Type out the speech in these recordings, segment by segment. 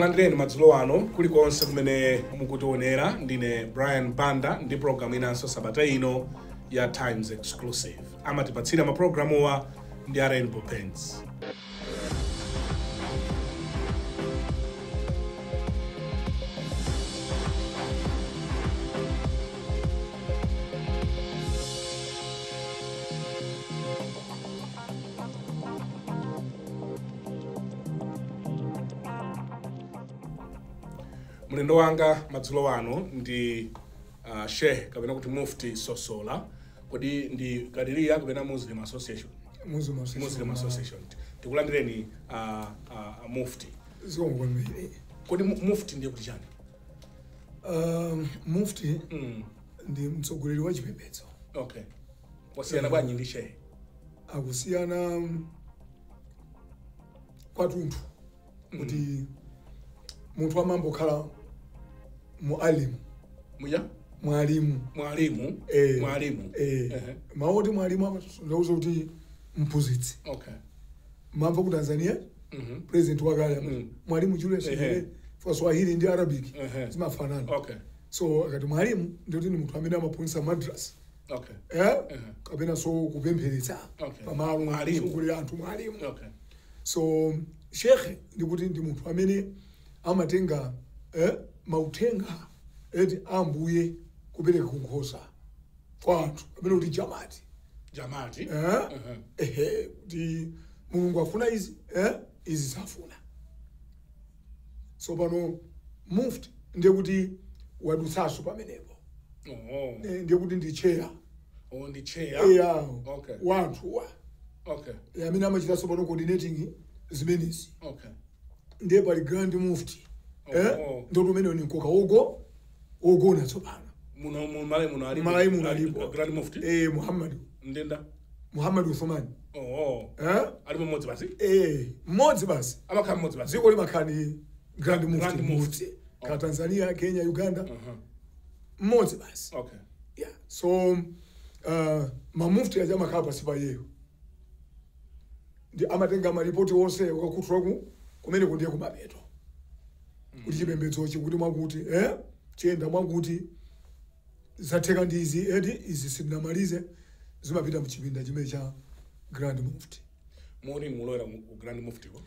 Tikulandireni madzulo ano kulikonse kumene mukutionera. Ndine Brian Banda ndi program inanso sabata ino ya Times Exclusive. Amatipatsira maprogramu wa ndi Rainbow Pens. Mulendo wanga madzulo ano ndi Sheikh kapena kuti Mufti Sosola, kodi ndi kadiriya kapena Muslim Association. Muslim Association. Tikulandireni Mufti. Kodi Mufti ndiye kuti chani? Mufti ndi mtsogoleri wa chipembedzo. Okay. Wasiyana bwanji ndi Sheikh? Akusiyana kwathunthu kuti munthu amambokhala mualimu. Mwalimu. Maoti mwalimu ndauza kuti mphunzitsi. Okay. Mamva ku Tanzania president wakale mwalimu Julius for Swahili ndi Arabic zimafanana. Okay. So akati mwalimu ndio kuti munthu amene amaphunzitsa madrasa. Okay. Kapena so kupempheretsa pamalo mwalimu anthu mwalimu. Okay. So Sheikh ndi kuti ndi munthu amene amatenga mauthenga ambuye kupereka kunkhosa kwa anthu amene kuti jamati kuti Mulungu afuna izi safuna. So pano Mufti ndiye kuti wadutsaso pamenepo. Ndiye kuti ndi chair. Ndi chair. Okay. Wanthu. Okay. Amene amachitaso pano coordinating zimenezi. Okay. Ndiye pali Grand Mufti. Ndo tumene ni nkoka ogona tsopano. Malaimu alipo. Grand Mufti. Muhammad. Ndenda. Muhammad Uthman. Alipo mmodzi basi? Mmodzi basi. Amakhala mmodzi basi. Ziko limakhani Grand Mufti. Ka Tanzania, Kenya, Uganda. Mmodzi basi. Okay. Yeah. So mamufti aja makhala pasi pa yeyo. Ndi amatenga maripoti onse okakuthwaku kumene kundiye kumapeto. Kuti chipembedzo chikuti mwakuti chiyenda mwakuti zatheka ndi izi sitinamalize zimapita mchipinda chimene cha Grand Mufti. Moni mulowera ku Grand Mufti ko?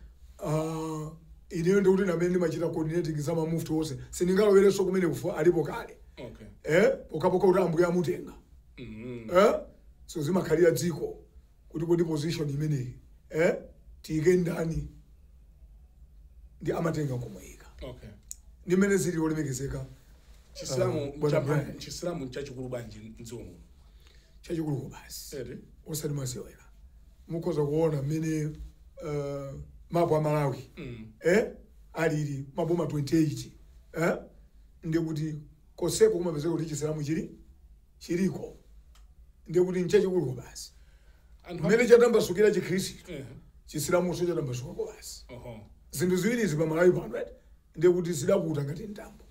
Ineyo ndikuti namene ndimachita coordinating za mamufti onse sindingalowerenso kumene alipo kale. Okay. Pokapoka kuti ambuye amutenga. So zimakhalira dziko kuti kodi position imeneyi tiyike ndani ndi amatenga kumuyika. Okay. Nimene zili olemekezeka. Chisilamu chachikulu bwanji mzomu? Chachikulu basi. Osati masewera. Mukhoza kuona mmene mapo a Malawi alili maboma 28 ndiye kuti koseko kumapezeka kuti chisilamu chiliko ndiye kuti nchachikulu basi. Mmene chatambasukira chikhristu chisilamu so chatambasuka basi. Zinthu ziwiri zipa Malawi pano ndiye kuti zidakuta ngati ndambo.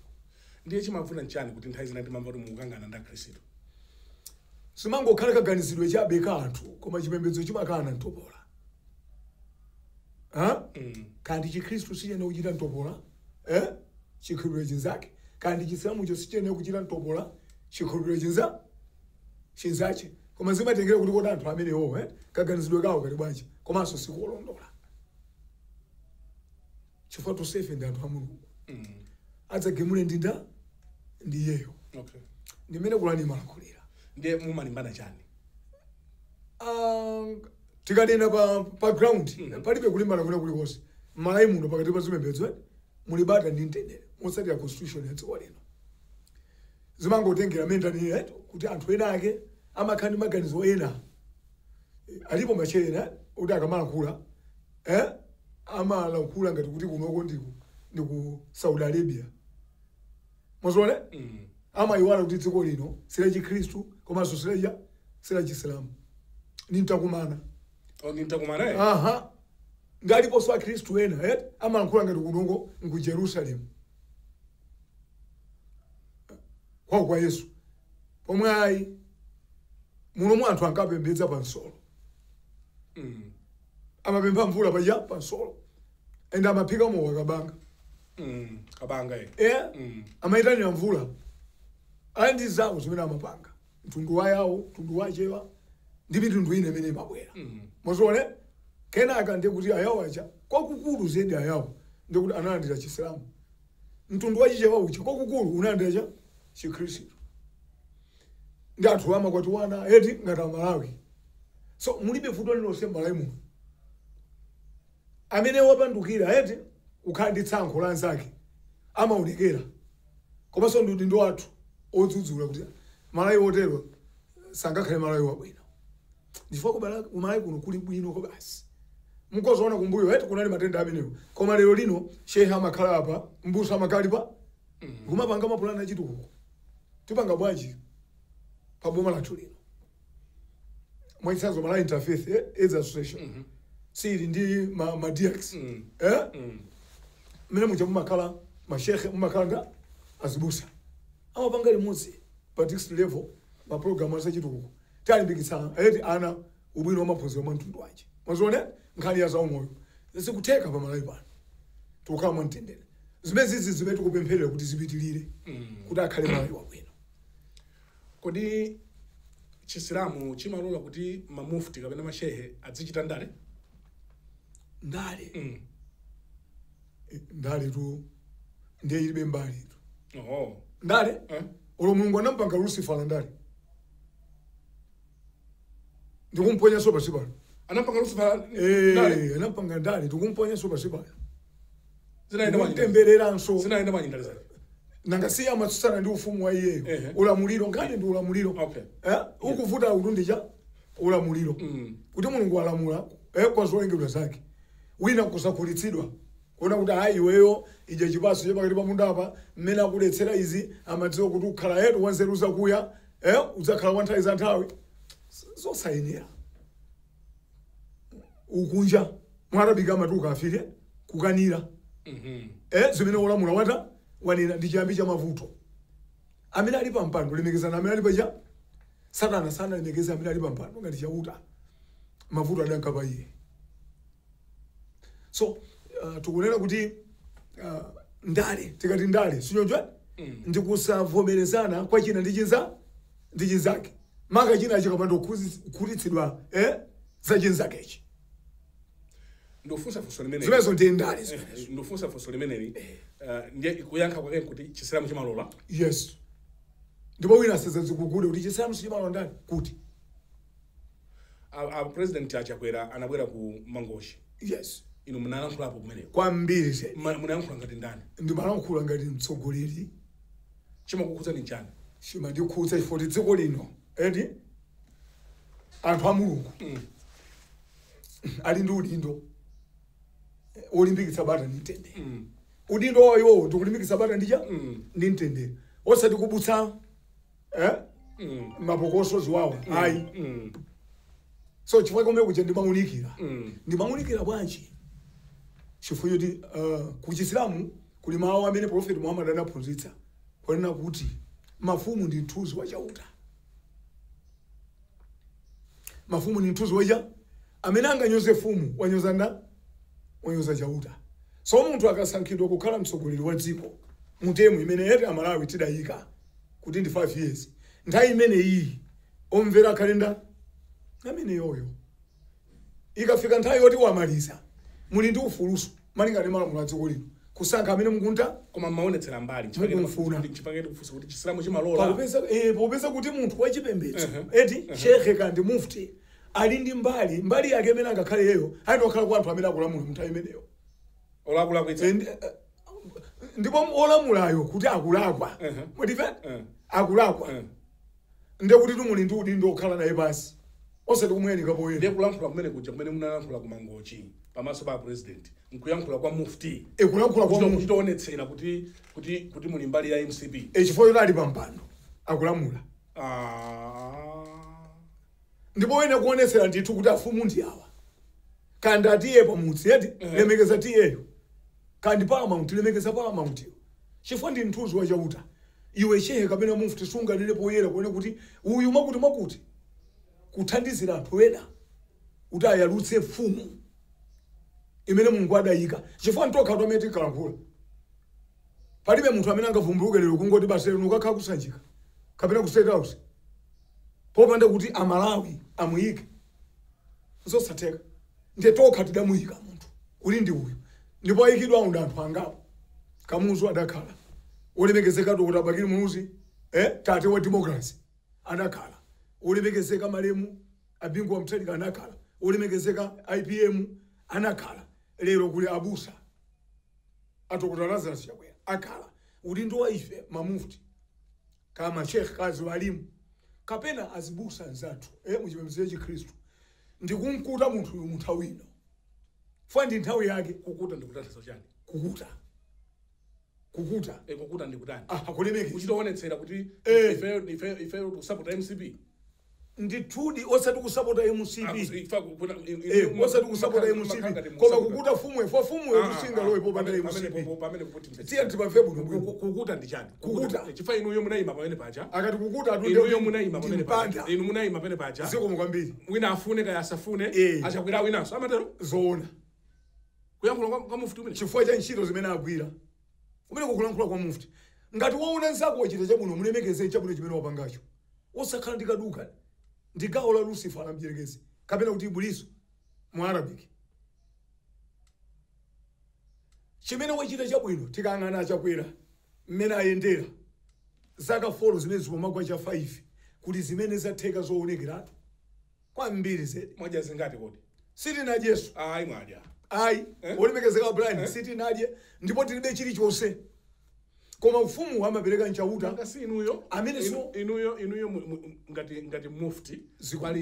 Ndiye chimafuna nchani kuti nthawi zina timamva kuti mukangana nda Khristu? Simangokhala kaganizidwe chabeka anthu koma chipembedzo chimakana ntopola. Kandi chikhristu sichene kuchita ntopola chikhulupiriro chinzake. Kandi chisilamu cho sichene kuchita ntopola chikhulupiriro chinzake. Koma zimatengera kuti kodi anthu amenewo kaganizidwe kawo kali bwanji komanso sikolondola. Chifukwa tosefe ndi anthu a Mulungu. Adzagemule ndi yeyo. Okay. Ndimene kulani malakulira. Ndiye mumalimbana chani? Tikanena pa ground palibe kulimbana kuna kulikonse. Malawi muno pakati pa zipembedzo mulibata ndi mtendere motsatira constitution ya dziko lino. Zimangotengera mentani kuti anthu ena ake amakhala ndi maganizo ena. Alipo machena kuti akamalakula amalakula ngati kuti kunoko ndi ku Saudi Arabia. Mwazoona? Amayiwala kuti dziko lino sila chikhristu komanso sila chisilamu. Nintakumana. Nintakumana? Ngalipo so Kristu ena amalakula ngati kunoko ku Jerusalem. Kwa Yesu. Pomwe ayi muno anthu ankapembedza pansolo. Amapempha mvula paja pansolo. Enda amaphika mowa kabanga. kabanga amayitanira mvula ali ndi zawo zimene amapanga mtundu wa yawo mtundu wachewa ndi mitundu ine imene imabwera mwazione kenaka ndiye kuti ayawo acha kwakukulu zedi ayawo ndiye kuti analandira chisilamu mtundu wachichewa uchi kwakukulu unalandira cha chikhristu ndi anthu amakwatiwana eti ngati Malawi. So mulibe vuto lilonse Malawi muno amene wapandukira eti ukhala ndi tsankho la anzake amaonekera komanso ndi ndo athu odzudzula kuti Malawi wotero sangakhale Malawi wabwino ndifuna Malawi kuno kuli bwino ko basi mukozoona kumbuyo eti kunali matenda amenewo koma lero lino shehe amakhala apa mbusa amakali pa kumapanga mapulani achitukuko tipanga bwanji pa boma lathu lino mwaitsanzo Malawi Interfaith AIDS Association siri ndi ma DX mene mucha mumakhala mashehe mumakhala azibusa amapanga limodzi pa district level ma program achitukuko talimbikitsana eti ana ubwino wa maphunziro mwa mtundu wanje mwazione nkhani ya zaumoyo zikutheka pa Malawi pano tukhala mwamtendere zimene zizi zimene tikupempherera kuti zipitirire kuti akhale Malawi wabwino. Kodi chisilamu chimalola kuti mamufti kapena mashehe azichita ndale ndale tu ndiye ilibe mbali tu ndale ulo Mulungu anampanga Lucifer la ndale ndikumponya sopa sipano anampanga Lucifer ndale anampanga ndale ndikumponya sopa sipano zinaenda mwatembereranso zinaenda manyindale zake nangasiya amatsutsana ndi ufumu wa iyeyo ulamuliro ngati ndi ulamuliro ukuvuta utundija ulamuliro kuti Mulungu alamula kwa zolengedwa zake wina kusakhulitsidwa kuona kuti hayi iweyo ije chipaso chepakati pa munda apa mmene akudetsera izi amadziwa kuti ukhala yetu wanzeru zakuya udzakhala kwa nthawi za nthawi zosayenera ukunja mwarabika amati ukafire kukanira zimene ulamula wata wanena ndi chiyambi cha mavuto amene ali pa mpando lemekezana amene ali paja Satana sana lemekeza amene ali pa mpando ngati chauta mavuto adanka pa iye. So tukunena kuti ndale tikati ndale sinyonjwa ndikusavomerezana kwa china ndi chinzake maka china chikapanda kukhutitsidwa za chinzakechi ndofunsa funso limene zimezo ndi ndale ndofunsa funso limene ndiye kuyankha kwake kuti chisilamu chimalola. Yes, ndipo wina sazikugude kuti chisilamu chimalola ndani kuti president achakwera anabwera ku Mangochi. Yes, ino munalankhula apo kumeneko kwambiri se munalankhula ngati ndani ndi malankhula ngati mtsogoleri chimakukhudza ni chani chima ndikukhudza ifoti dziko lino edi anthu a Mulungu ali ndi udindo olimbikitsa bata ndi mtendere udindo wayo ndikulimbikitsa bata ndi mtendere osati kubutsa mapokoso ziwawa ayi so chifukwa komwe kuja ndimaunikira bwanji chifukwa kuti ku Chisilamu kuli mawu amene Prophet Muhammad anaphunzitsa kunena kuti mafumu ndi mthunzi wa chauta. Mafumu ndi mthunzi waja amene anganyoze fumu wanyoza chauta. So munthu akasankhidwa kukhala mtsogoleri wa dziko mutemu imene eti Amalawi tidayika kuti ndi 5 years nthawi imene iyi omvera kalenda amene yoyo ikafika nthawi yoti wamaliza muli ndi ufuluso malingana ndi malamulo a dziko lino kusankha amene mukunta koma maonetsera mbali chipaketi kufunsa kuti Chisilamu chimalola popeza kuti munthu wachipembedzo eti shekhe kandi mufti ali ndi mbali yake imene angakhale yeyo ayi okhala kwa anthu amene akulamula munthawi imeneyo olakula kuitsa ndipo olamulayo kuti akulakwa modifa akulakwa ndiye kuti tumuli ndi udindo okhala naye basi osati kumwenika poyera ndiye kulankhula kumene kuja kumene munalankhula ku Mangochi pamaso pa president nkuyankhula kwa mufti kulankhula kwa mufti kuonetsera kuti muli mbali ya MCP chifukwa yoti ali pa mpando akulamula ndipo wene kuonetsera ndithu kuti afumu ndi awa kandi atiye pamudzi eti lemekeza tiyeyo kandi Paramount lemekeza Paramount chifukwa ndi mthunzi wa chauta. Iwe shehe kapena mufti sunganene poyera kuona kuti uyu makuti kuthandizira anthu ena kuti ayalutse fumu imene Mulungu adayika chifukwa ntokha tomwe tikalankhula palibe munthu amene angavumbuluke lero kungoti basi lero ukakhala kusanjika kapena ku State House popanda kuti amalawi amuyike zosatheka ndiye tokha tidamuyika munthu uli ndi uyu ndipo ayikidwa aunda anthu angapo Kamuzu adakhala ulemekezeka kuti abakiri munuzi tate wa democracy anakhala ulemekezeka malemu abingu wa mthelika anakhala ulemekezeka IPM anakhala lero kuli abusa atokota Lazarus Chakwera akhala udindo wa ife mamufti kama Sheikh kazi walimu kapena azibusa nzathu muchipembedzo cha Kristo ndikumkuta munthu uyu muthawino fandi nthawi yake kukuta ndikutanthauza chani kukuta kukuta ndikutani akulemeke uchitoonetsera kuti ife kusapota MCP ndithudi osati kusapota MCP osati kusapota MCP koma kukuta fumwe kusinga loyo popanda MCP pamene kuti tiye tipamve buno kukuta ndi chani kukuta chifa inuyo munayima pamene paja akati kukuta atu inuyo munayima pamene paja inu munayima pamene paja ziko mukwambiri wina afune kaya asafune achakwera winanso amatero zoona kuyankhula kwa mufti umene chifukwa cha ntchito zimene agwira umene kukulankhula kwa mufti ngati waona nzako wachita chabwino mulemekeze chabwino chimene wapangacho osakhala ndikaduka ndigawo la Lucifer alamjerekezi kapena kuti Ibuliso mu Arabic chimene wachita chabwino tikang'ana achakwera mmene ayendera zaka 4 zimene zipomagwa cha 5 kuti zimene zatheka zoonekeratu kwambiri zedi moja zingati kodi sitinadye Yesu ayi mwadya ayi olemekezeka blind sitinadye ndipo tilibe chilichonse koma ufumu amapereka nchauta ngasi inuyo amene so inuyo ngati mufti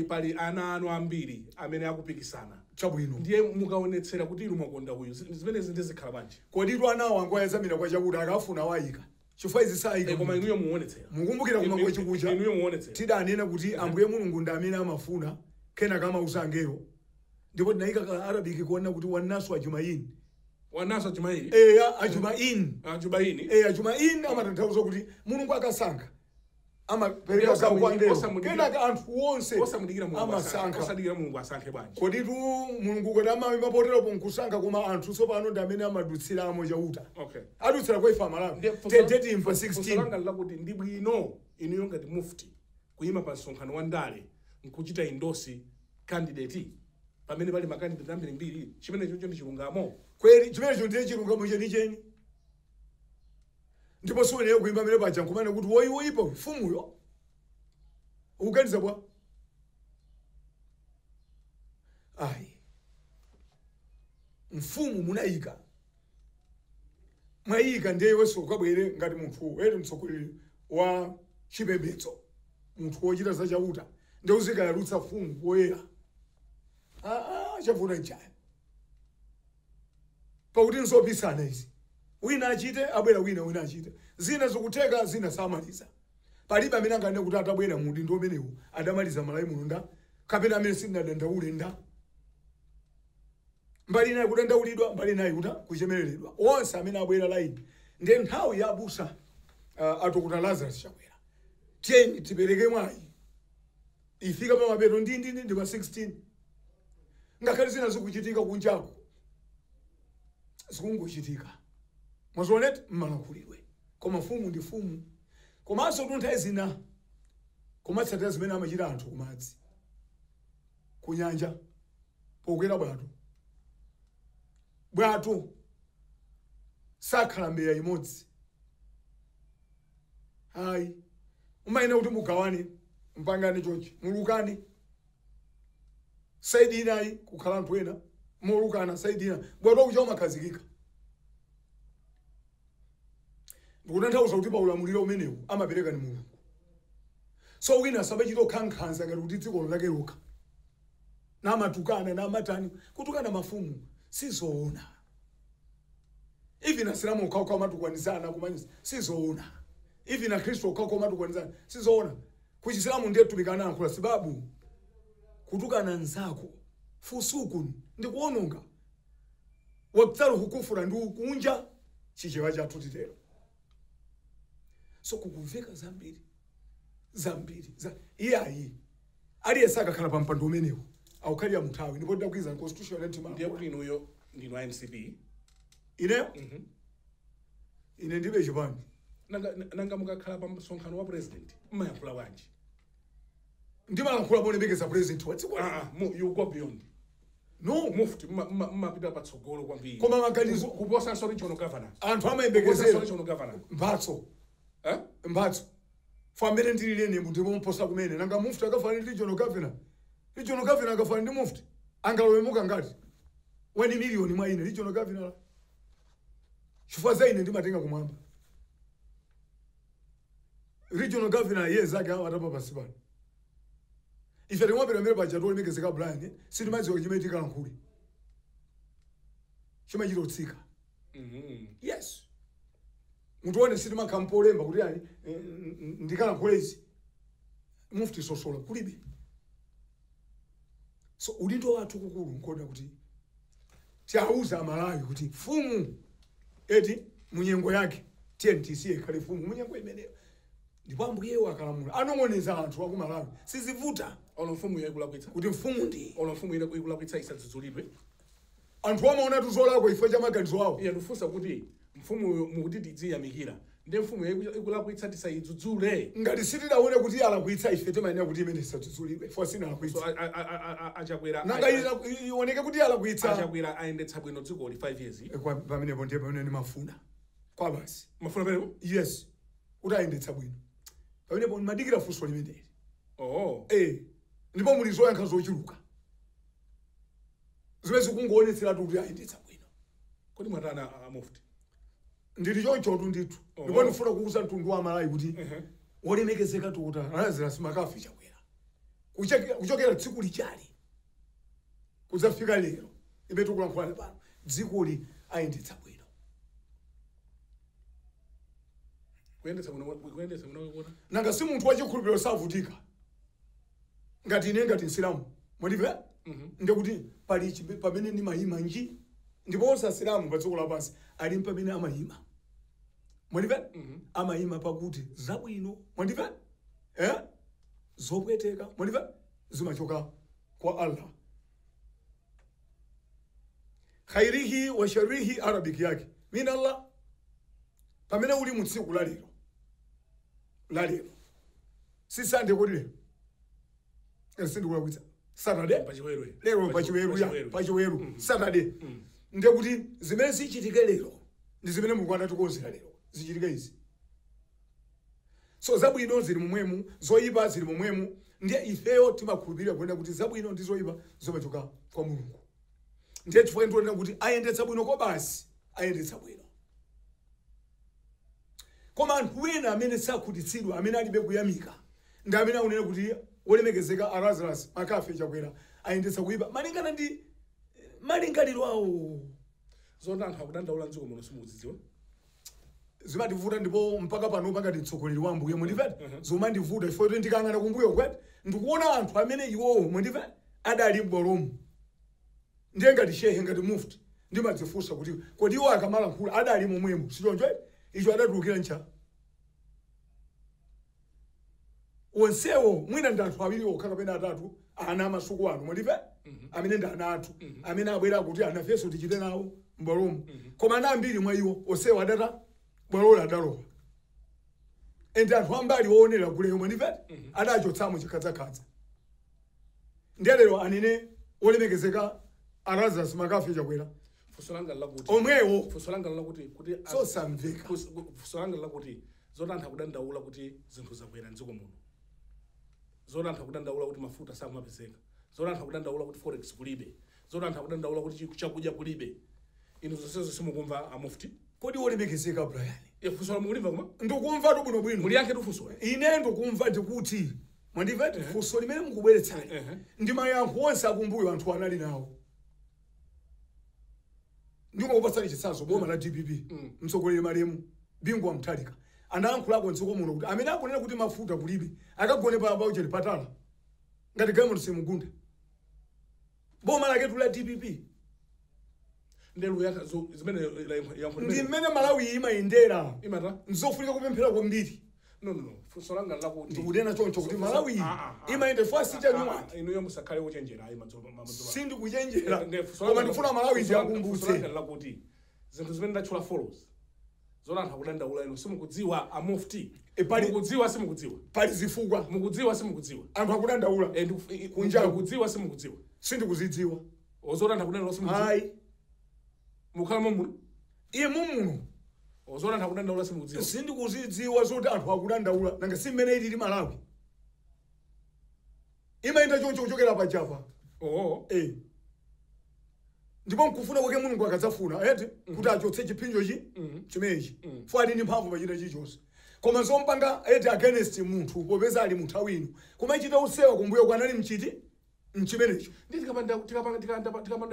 pali ana anu ambiri amene akupikisana chabwino ndiye mukaonetsera kuti inu mwakonda uyu zimene zindizikhala bwanji kodi tu anawo angoyazamira kwa chakuta akafuna wayika chifukwa izi sayika koma inuyo muonetsera mukumbukira kumangwe chikucha inuyo muonetsera tidanena kuti Ambuye Mulungu ndi amene amafuna kena kama usangero ndipo tinayika ka Arabic kuona kuti wanasu ajumaini ajumaini ajumaini amatanthauza kuti Mulungu akasankha amapereka kwa kwandero kena anthu onse osadikira Mulungu asankhe bwanji kodi tu Mulungu kuti amamima potero ponkusankha koma anthu tsopano ndi amene amadutsiramo chauta adutsira kwa ife amalawi tete imfa 16 lakuti ndi bwino inuyo ngati mufti kuyima pa msonkhano wa ndale nkuchita indosi candidate pamene pali makandidate ambiri mbiri chimene chocho ndi chilungamo kweli chimene cho ndiye chilungamo cheni ndipo siweneyo kuimba mene paja nkumane kuti woyipa mfumuyo ukuganiza bwa ayi mfumu munayika mwayika ndiye iwenso ukabwere ngati munthu mtsogoleri wa chipembedzo munthu wochita za chauta ndiye uzikayalutsa mfumu woyera chavuna njani pakuti nzopisana izi wina achite abwera wina achite zina zikutheka zina samaliza palibe amene anganene kuti atabwera mudi ndi umenewu adamaliza malayi mulunda kapena amene sindinadandaule nda mbali naye kudandaulidwa mbali naye kuchemereredwa onse amene abwera laini ndiye nthawi ya abusa atokota Lazarus Chakwera tiyeni tipereke mwayi ifika pa mapeto ndi pa 16 ngakhale zina zikuchitika kunjako zikungochitika mwazioneti mmalankhulidwe koma mfumu ndi mfumu komanso tunthawi zina komatsatira zimene amachita anthu kumadzi kunyanja pokwera bwato sakhala mbeya imodzi hayi umayena kuti mugawane mpangane chochi mulukane saidi inayi kukhala anthu ena molukana saidi ina bwato kucha umakhazikika ndikutanthauza kuti pa ulamuliro umenewu amapereka ni Mulungu so wina sabachita khankhanza ngati kuti dziko lake lokha namatukana namatani kutukana mafumu sizoona even asilamu ukauka matukwanizana kumanyisa sizoona even Kristo ukauka matukwanizana sizoona kuchisilamu ndiye tupikana ankula sababu kutukana nzako fusuku ndikuononga wakutsalu hukufura ndi kunja chichewa chathu titero so kukumveka zambiri iyayi aliyesaka khala pampando umenewu awukhali ya muthawi ndipo ndakwiza constitutional entity ndiye kuti inuyo ndinu MCP ine ine ndibe chipani nanga mukakhala pa msonkhano wa president mmayankhula bwanji ndimalankhula polemekeza president wa dziko you go beyond no mufti mmapita patsogolo kwambiri koma maganizo kuposa regional governor anthu amayembekezera regional governor mphatso famene ndililene munthu mumposa kumene nanga mufti akafanira regional governor akafanira ndi mufti angalowemuka ngati 1 million mwa ine regional governor chifukwa za ine ndimatenga kumwamba regional governor yezake atapa pasi pano ife timwapera mere paja tolemekezeka Brian sitimadziwa chimetika lankhuli chimachita utsika yes mutone sitimakhampa olemba kuti ali ndikalankhule izi mufti sosola kulibe so udindo wathu kukulu nkhona kuti tiauza amalawi kuti mfumu eti munyengo yake TNTC ikhale mfumu munyengo imeneyo ndipo ambuyewo akalamula anong'oneza anthu aku Malawi sizivuta ono mfumu yakulakwitsa kuti mfumu ndi ono mfumu ikulakwitsa isadzudzulidwe anthu amaona tuzolako ifo cha maganizo awo iye ndifunsa kuti mfumu mukuti tidziyamikira ndi mfumu ikulakwitsa tisayidzudzule ngati sitidaone kuti alakwitsa ife timayenera kuti imene isadzudzulidwe ifo sina alakwitsa so achakwera nanga ioneke kuti alakwitsa achakwera ayendetsa bwino dziko li 5 years pamenepo ndiye pamene ndimafuna kwa basi mafuna pamenepo yes kuti ayendetsa bwino pamenepo ndimadikira funso limeneli ndipo muli zoyankha zochuluka zimene zikungoonetseratu kuti ayendetsa bwino kodi mwatana mufti ndili chonchotu ndithu ndipo ndifuna kuuza mtundu wa Malawi kuti wolemekezeka tukuta Lazarus Makafi chakwera kuchokera tsiku lichali kudzafika lero ibe tikulankhula pano dziko li ayendetsa bwino kuyendetsa bwino nanga si munthu wachikhulupiriro savutika ngati ine ngati Nsilamu mwadive ndikuti pamene ndimayima nji ndipo osasilamu pa dziko lapansi ali pamene amayima mwadive amayima pakuti zabwino mwadive zopweteka mwadive zimachoka kwa Allah khairihi wa sharrihi arabic yake min Allah pamene uli mu tsiku la lero si Sunday kodi lero sindikulakwitsa Saturday lero pachiweru Saturday ndekuti zimene zichitike lero ndi zimene Mulungu anatikonzera lero zichitike izi so zabwino zili momwemo zoyipa zili momwemo ndiye ifeyo timakhulupirira kuona kuti zabwino ndi zoyipa zimachoka kwa Mulungu ndiye chifukwa ndiona kuti ayendetsa bwino ko basi ayendetsa bwino koma anthu ena amene sakhutitsidwa amene alibe kuyamika ndi amene akunena kuti wolemekezeka Lazarus Makafi chakwera ayendetsa kuyipa malingana ndi malingaliro awo zonda anthu akudandaula mdziko muno simudzidziwa zimativuta ndipo mpaka pano pakati mtsogoleri wa Ambuye mwandiveti zomandivuta ifo kuti ndikang'ana kumbuyo kwati ndikuona anthu amene iwowo mwandiveti adali m'bwalomu ndiye ngati shehe ngati mufti ndimadzifunsa kuti kodi iwo akamalankhula adali momwemo sichoncho icho adatulukira ncha onsewo mwina ndi anthu awiri okha kapena atatu ana amasuku ano mwadive amene ndi ana athu amene abwera kuti anafeso tichite nawo m'bwalomu koma ana ambiri mwa iwo onsewo adata bwalola adalowa ende anthu ambali woonera kuleyo mwadive adachotsamo chikhadzakadza ndiye lero anene olemekezeka Lazarus Makafi chakwera fusolanga lakuti omwewo fusolanga lakuti kuti so samveka fusolanga lakuti zotantha kudandaula kuti zinthu zakwera mdziko muno zotantha kudandaula kuti mafuta samapezeka zotantha kudandaula kuti forex kulibe zotantha kudandaula kuti chakudya kulibe ino zonsezo simukumva amufti kodi wolemekezeka Brian fusola mukulimva koma ndikumva tu bwino bwino muli yanke tufuso ine ndikumva ndikuti mwandiveti fuso limene mukubweretsani ndi mayankho onse akumbuyo anthu anali nawo ndikupatsani chitsanzo boma la DPP mtsogoleri Malemu Bingwa Mutharika anayankhulako mdziko muno kuti amene akunena kuti mafuta kulibe akagone pa ucheni patala ngati Gaimon Semugunda boma lake tu la DPP ndelu yaka zimene ndi mmene Malawi imayendera imata nzofunika kupemphera kwambiri no fusolanga lakuti ndikudena choncho kuti Malawi imayende fast chanyuma ino yomusakhale wochenjera ayi madzoba sindi kuchenjera koma ndifuna Malawi ndiyakumbutse lakuti zinthu zimene ndatchula follows zona anthu akudandaula ino simukudziwa a mufti pali mukudziwa simukudziwa pali zifukwa mukudziwa simukudziwa anthu akudandaula kunja kudziwa simukudziwa sindikuzidziwa ozona anthu akudandaula simukudziwa hayi mukhala mumu iye mumu ozona anthu akudandaula simukudziwa sindikuzidziwa zoti anthu akudandaula nanga simene ili Malawi imayenda choncho kuchokera pachapa ndipo nkufuna kwake Mulungu akadzafuna kuti achotse chipinjo chimenechi fo ali ndi mphamvu pachita chilichonse koma zompanga against munthu popeza ali munthu awino koma ichita usewa kumbuyo kwanali mchimenecho ndi tikapanda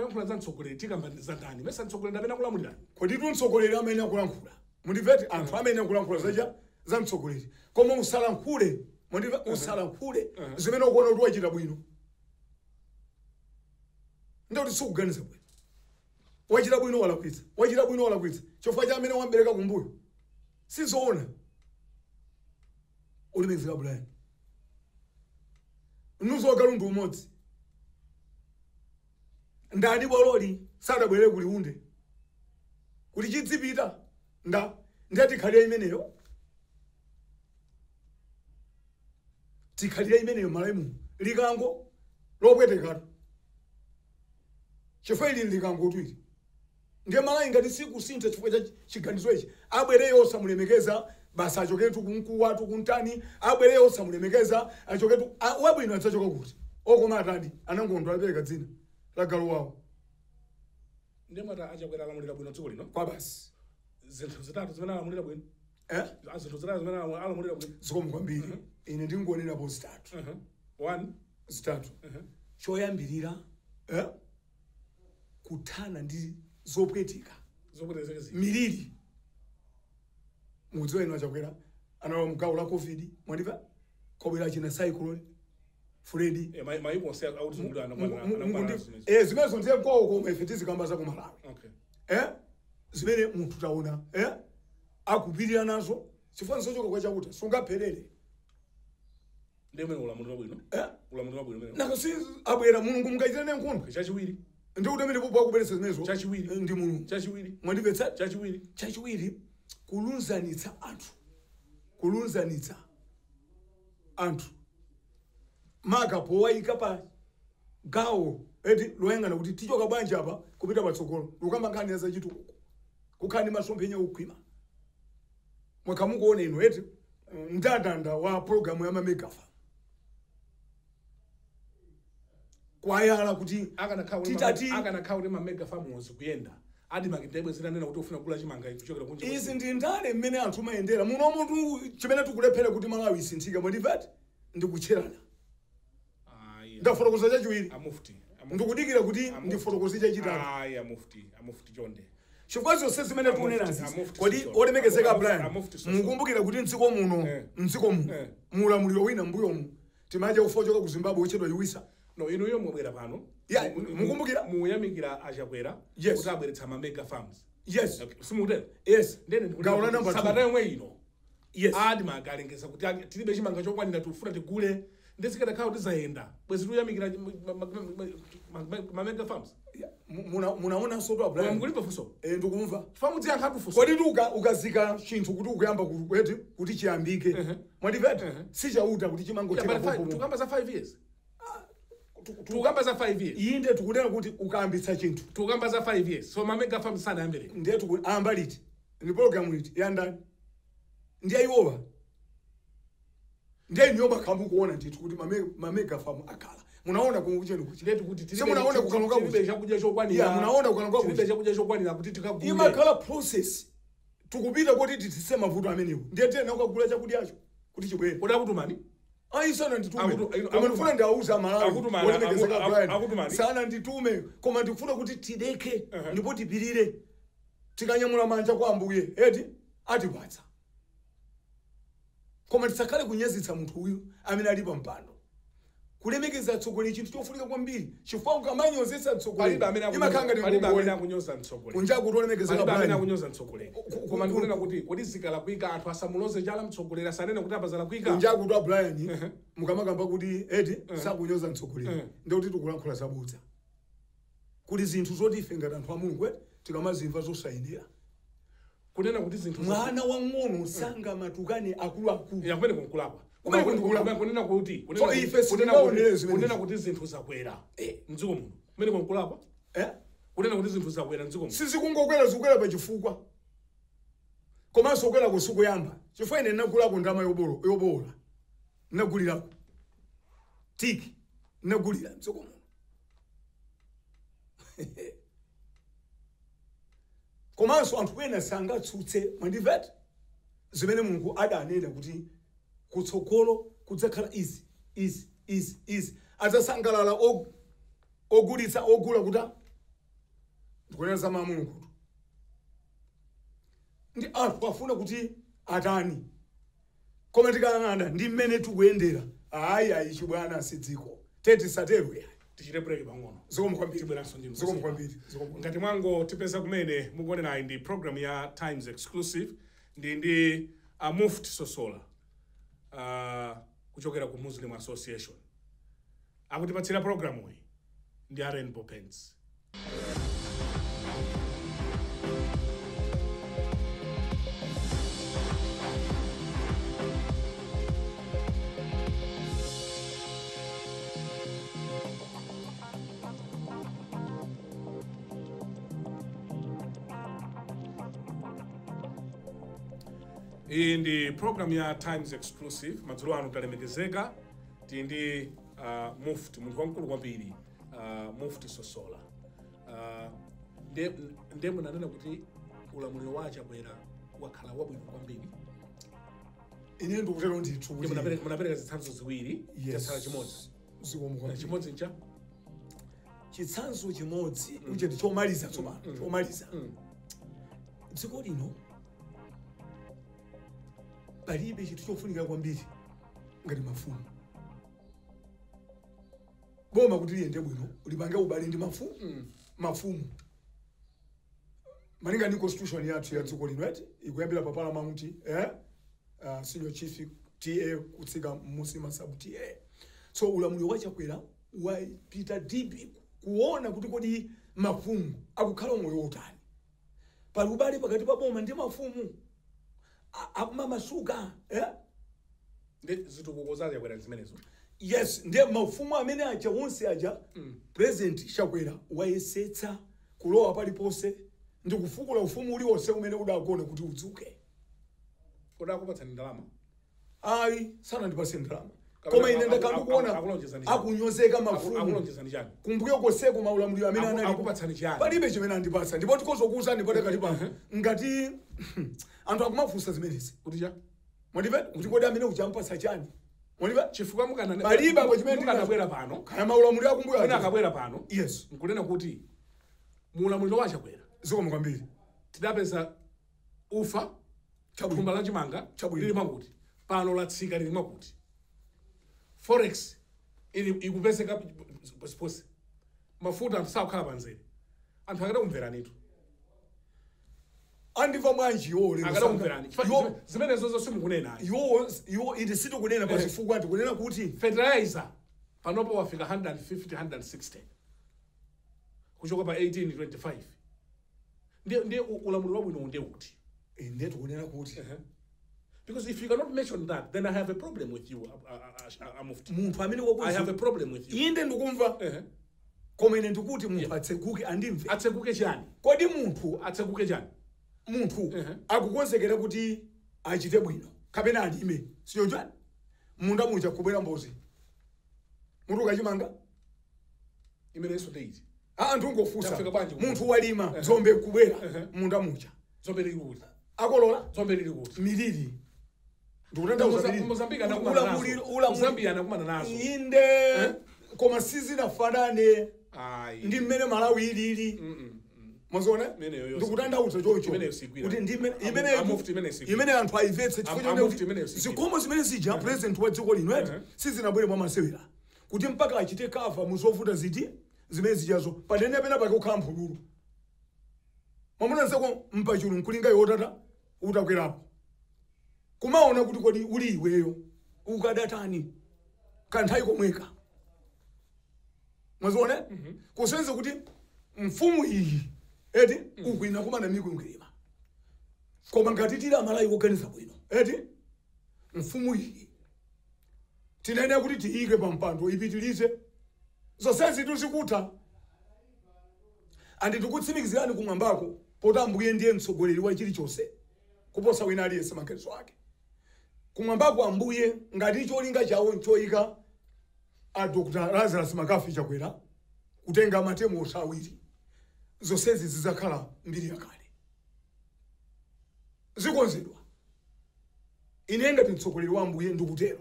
yankhula za mtsogoleri tikamba za ndani mesa mtsogoleri amene akulamulira kodi mtsogoleri amene akulankhula mundimveti anthu amene akulankhula za mtsogoleri koma usalankhule mundimve usalankhule zimene ukuona kuti wachita bwino ndikuti sikuganiza bwino wachita bwino walakwitsa chifukwa cha amene wambereka kumbuyo sizoona ulimizika Brian nuzo kalundu umodzi ndani bololi sadabwere kuliunde kuti chidzipita ndati khalira imeneyo tikhalira imeneyo malaimu likango lopwetekatu chifukwa ili likango twiti ndiye malayi ngati sikusintha chifukwa cha chiganizo ichi abwereyo osamulemekeza basa achoketu kumkuwatu kuntani abwereyo osamulemekeza achoketu wabwino adzachoka kuti okoma atadi anangondo apereka dzina la galu wawo ndiye mata achakwera alamulira bwino dziko lino kwa basi zinthu zitatu zimene alamulira bwino zinthu zitatu zimene alamulira bwino zikomo kwambiri ine ndingonerapo zitatu zitatu choyambirira kuthana ndi zopwetika miliri mudziwa ino achakwera analowa mgawo la COVID mwandimva kobwera china cyclone Freddy zimenezo ndiye kwawo koma ife tizikamba za ku Malawi zimene munthu taona akupirira nazo chifukwa nsochoka kwa chakuta sungapherere ndiye ulamulira bwino ulamulira bwino nako si abwera Mulungu mungaitirane nkhondo chachiwiri ndi kuti amene popo akubweretsa zimenezo chachiwiri ndi Mulungu chachiwiri mwandimvetsa chachiwiri kulunzanitsa anthu maka powayika pa gawo loyang'ana kuti tichoka bwanji apa kupita patsogolo lukamba nkhani za chitukuko kukhani masomphenya okhwima mwakamukuona ino mndandanda wa programu ya Mamegafa kwayala kuti akanakhauli Mamegafa muzi kuyenda adi makitebwe zitanena kuti ufuna kula chimanga kuchokera kunja izi ndi ndale mmene anthu mayendera muno munthu chimene tikulephera kuti Malawi isinthike mwandimveti ndikucherana ndafotokoza chachiwiri ndikudikira kuti ndifotokoze chachitatu amufti chonde chifukwa zonse zimene tikunenazi kodi olemekezeka Brian mukumbukira kuti mdziko muno muulamuliro wina mbuyomu timaja ufochoka ku Zimbabwe uchedwa Iwisa no inuyo mwabwera pano mukumbukira muyamikira achakwera kuti abweretsa Mamega Farms simutera ndene gaula number 2 sabata yomwe ino adi magalengeza kuti tilibe chimanga chokwanira tufuna tigule ndesikada khawo tizayenda bwezi tuyamikira Mamega Farms munaona soto wa Brian mukulipa fuso ndikumva famudzi yankhatu fuso kodi ukazika chinthu kuti ukuyamba kuti chiyambike mwandimveti sichauta kuti chimango tukamba za 5 years tukamba za 5 years inde tikunena kuti ukayambitsa chinthu tukamba za 5 years so Mamega Farms sana yambere ndiye amba liti ndi program liti yandani ndiye iwowa ndiye nyoba kamukuona ndithu kuti Mamega Farm akhala munaona kucheni ndeti kuti munaona kukanoka kuti chakudya chokwanira munaona kukanoka kuti chakudya chokwanira kuti tikagule imakhala process tukupita kuti titise mavuto amenewo ndiye tena ukagula chakudyacho kuti chibwere kodi akutumani sana nditume koma ndifuna ndiauza Malawi olemekezeka Brian sana nditume koma ndifuna kuti tideke ndipo tipirire tikanyamula manja kwa Ambuye atipatsa koma tisakhale kunyazitsa munthu uyu amene ali pa mpando kulemekeza atsogoleri chinthu chofunika kwambiri chifukwa ukamanyozesa atsogoleri imakhanga ndi akunyoza mtsogoleri kunja kuti olemekezeka Brian akunyoza mtsogoleri koma ndikunena kuti kodi zikala kuika anthu asamuloze chala mtsogoleri asanene kuti apazala kuika kunja kuti Brian mukamakamba kuti sakunyoza mtsogoleri ndikuti tikulankhula zabodza kuti zinthu zoti ife ngati anthu a Mulungu tikamazimva zosayendera kunena kuti zinthu mwana wang'ono sanga matukane akulu yakumene kunkulapa kunena kuti kunena kuti zinthu zakwera mdziko muno kumene kunkulapa kunena kuti zinthu zakwera mdziko muno sizikungokwera zikukwera pachifukwa komanso kukwera kusukuyamba chifukwa ine ndinagulako ndalama yobola ndinagulirako tiki ndinagulira mdziko muno komanso anthu ena sangatsutse mwandimvete zimene Mulungu adanena kuti kutsogolo kudzakhala izi adzasangalala ogula kuti ndikunena za Mulungu ndi anthu afuna kuti atani koma tikang'ana ndi mmene tikuyendera ayi chibwana sidziko teti satero ya tichite break pang'ono zikomukwambiri ngati mwango tipeza kumene mukuonera ndi program ya Times Exclusive ndi Mufti Sosola kuchokera ku Muslim Association akutipatsira program iyi ndi Rainbow Pens. In the program ya Times Exclusive, madzulo ano talemekezeka ndi Mufti munthu wamkulu kwambiri Mufti Sosola. Ndiye munanena kuti ulamuliro wacha bwera wakhala wabwino kwambiri. Ine ndikutero ndithu kuti munapereka zitsanzo ziwiri chasala chimodzi. Chimodzi ncha? Chitsanzo chimodzi uche ndi chomaliza tsopano chomaliza. Dziko lino palibe chinthu chofunika kwambiri ngati mafumu. Boma kuti liyende bwino ulipange ubale ndi mafumu. Malinga ndi constitution yathu ya dziko lino ikuyambira pa parliament senior chief TA kutsika Muslim sub TA. So ulamuliro wachakwera wapita deep kuona kuti kodi mafumu akukhala moyo utani. Pali ubale pakati pa boma ndi mafumu. Akumamasuka ndi zitukukozazi yakwera zimenezo. Yes, ndiye mafumu amene aja wonse aja president Chakwera wayesetsa kulowa paliponse ndi kufukula ufumu uliwonse umene udagona kuti udzuke. Udakupatsani ndalama? Ayi, sana ndipase ndalama. Koma ine ndakamba kuona akunyozeka mafumu. Akulonjezani chani? Kumbuye koseko maulamuliro amene anali akupatsani chani? Palibe chimene andipatsa. Ndipo tikozokuza ndipo takalipa ngati anthu akumafunsa zimenezi. Kuti cha? Mwandimve kuti kodi amene uchampasa chani? Mwandimve chifukwa mukana palibe apo chimene ndikabwera pano. Kaya maulamuliro akumbuya ina akabwera pano. Yes. Nkunena kuti muulamuliro wachakwera. Ziko mukwambiri. Tidapeza ufa thumba la chimanga lili makuti. Pano latsika lili makuti. Forex ikupezeka pose. Mafuta anthu sakukhala panzere. Anthu akada kumveranitu. Andiva mwanji yole akakumverani zimenezo zonse mukunena yo inde sito kunena pasifukwa ndikunena kuti fertilizer panopo wafika 150-160 kuchoka pa 18-25 ndiye ulamuliro wabwino ndiye kuti inde tikunena kuti because if you cannot mention that then I have a problem with you Mufti. Munthu amene wakuzi I have a problem with you. Inde ndikumva koma ine ndikuti munthu atseguke andimve atseguke chani kodi munthu atseguke chani munthu akukonzekera kuti achite bwino kapena alime siyo chani munda mucha kubwera mbozi munthu kachimanga imene iso deiti anthu ngofusa munthu walima zombe kubwera munda mucha zombe lili kuti akolola zombe lili kuti miliri ndikutanda Mozambique anakumana Zambia anakumana nazo inde koma sizinafanane ndi mmene Malawi ilili Mazona ndikutanda uzo chocho kuti ndimene imene anthu aivetse chifukwa zikomo zimene zija president wa dziko lino sizinabwere mwa masewera kuti mpaka achite kafa muzovuta ziti zimene zijazo padene pena pake ukhala mphululu mamuna nsako mpachulu nkulinga yotata utakwerapo kumaona kuti kodi uli iweyo ukadatani kanthawi komweka mazona kusenza kuti mfumu iyi eti ukwina kumana miku ngirima koma ngati tili amalawi woganiza bwino eti mfumu iyi tinene kuti tiyike pa mpando ipitilize zonsezi tuzikuta andi tikutsimikizirani kumwambako poti Ambuye ndiye mtsogoleri wa chilichonse kuposa wina aliyense maganizo ake. Kumwambako Ambuye ngati cholinga chawo nchoyika a Dr. Lazarus Makafi chakwera kutenga matemo awiri zonsezi zizakhala mbiri yakale zikonzedwa. Ine ngati mtsogoleri wa Ambuye ndikutero